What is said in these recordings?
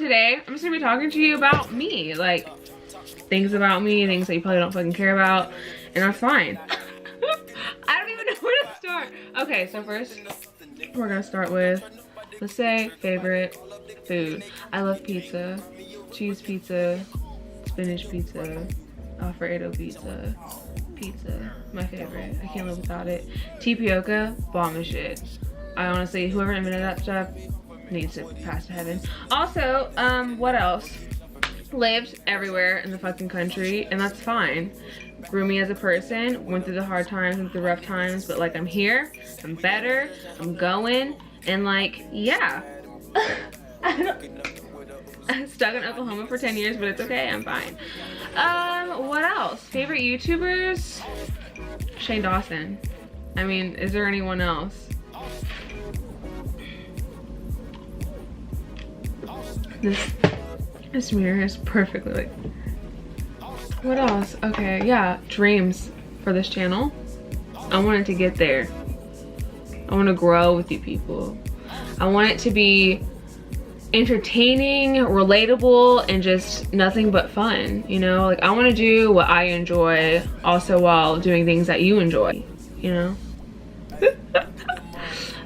today I'm just gonna be talking to you about me, like things about me, things that you probably don't fucking care about, and that's fine. I don't even know where to start. Okay, so first we're gonna start with, let's say, favorite food. I love pizza, cheese pizza, spinach pizza, Alfredo pizza, my favorite. I can't live without it. Tapioca, bomb as shit. I honestly, whoever invented that stuff needs to pass to heaven. Also, what else? Lived everywhere in the fucking country, and that's fine. Grew me as a person, went through the hard times, went through the rough times, but like I'm here, I'm better, I'm going, and like, yeah. I'm stuck in Oklahoma for 10 years, but it's okay, I'm fine. What else? Favorite YouTubers? Shane Dawson. I mean, is there anyone else? This mirror is perfectly like, what else? Okay, yeah, dreams for this channel. I want it to get there. I want to grow with you people. I want it to be entertaining, relatable, and just nothing but fun, you know? Like, I want to do what I enjoy also while doing things that you enjoy, you know?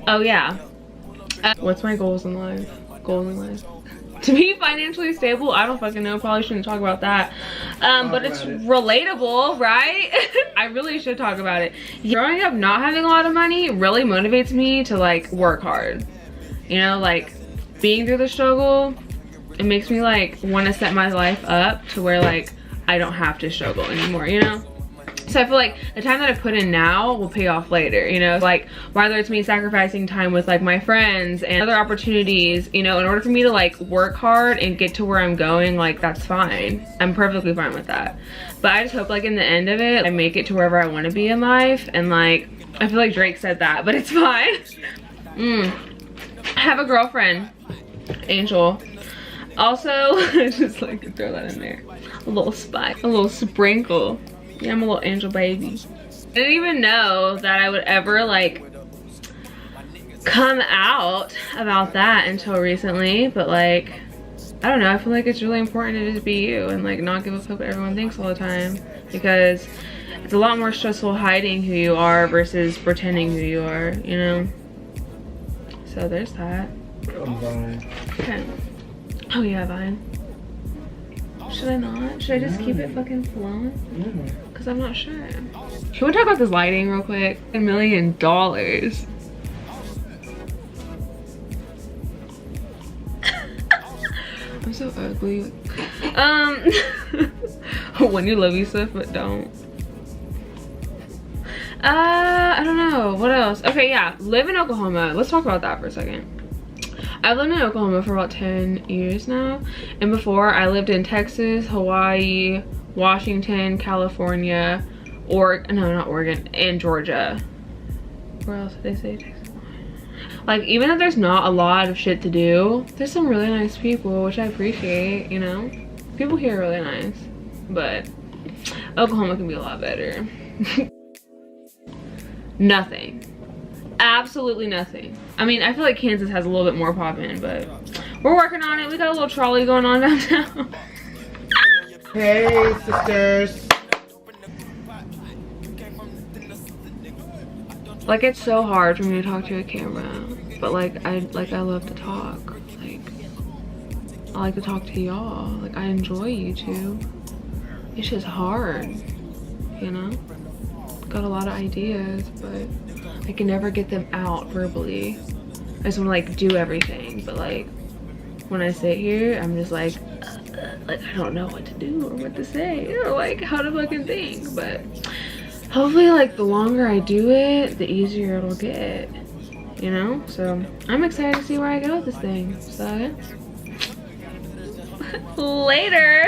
Oh yeah. What's my goals in life? To be financially stable. I don't fucking know, probably shouldn't talk about that, but it's relatable, right? I really should talk about it. Growing up not having a lot of money really motivates me to like work hard, you know? Like being through the struggle, it makes me like want to set my life up to where like I don't have to struggle anymore, you know? So I feel like the time that I put in now will pay off later, you know? Like, whether it's me sacrificing time with like my friends and other opportunities, you know, in order for me to like work hard and get to where I'm going, like that's fine. I'm perfectly fine with that. But I just hope like in the end of it, I make it to wherever I want to be in life. And like, I feel like Drake said that, but it's fine. I have a girlfriend, Angel. Also, just like to throw that in there. A little spice, a little sprinkle. Yeah, I'm a little angel baby. I didn't even know that I would ever like come out about that until recently, but like, I don't know, I feel like it's really important to just be you and like not give a fuck what everyone thinks all the time, because it's a lot more stressful hiding who you are versus pretending who you are, you know? So there's that. I'm Vine. Okay. Oh yeah, Vine. Should I not? Should I just keep it fucking flowing? Yeah. Because I'm not sure. Can we talk about this lighting real quick? $1 million. I'm so ugly. When you love yourself but don't. I don't know. What else? Okay, yeah. Live in Oklahoma. Let's talk about that for a second. I've lived in Oklahoma for about 10 years now, and before I lived in Texas, Hawaii, Washington, California, not Oregon, and Georgia. Where else did they say? Texas? Like, even if there's not a lot of shit to do, there's some really nice people, which I appreciate, you know? People here are really nice, but Oklahoma can be a lot better. Nothing. Absolutely nothing. I mean, I feel like Kansas has a little bit more poppin', but we're working on it. We got a little trolley going on downtown. Hey, sisters. Like, it's so hard for me to talk to a camera, but like I love to talk. Like, I like to talk to y'all. Like, I enjoy YouTube. It's just hard, you know? Got a lot of ideas, but I can never get them out verbally. I just want to like do everything, but like when I sit here, I'm just like I don't know what to do or what to say or like how to fucking think. But hopefully, like the longer I do it, the easier it'll get, you know? So I'm excited to see where I go with this thing. So later.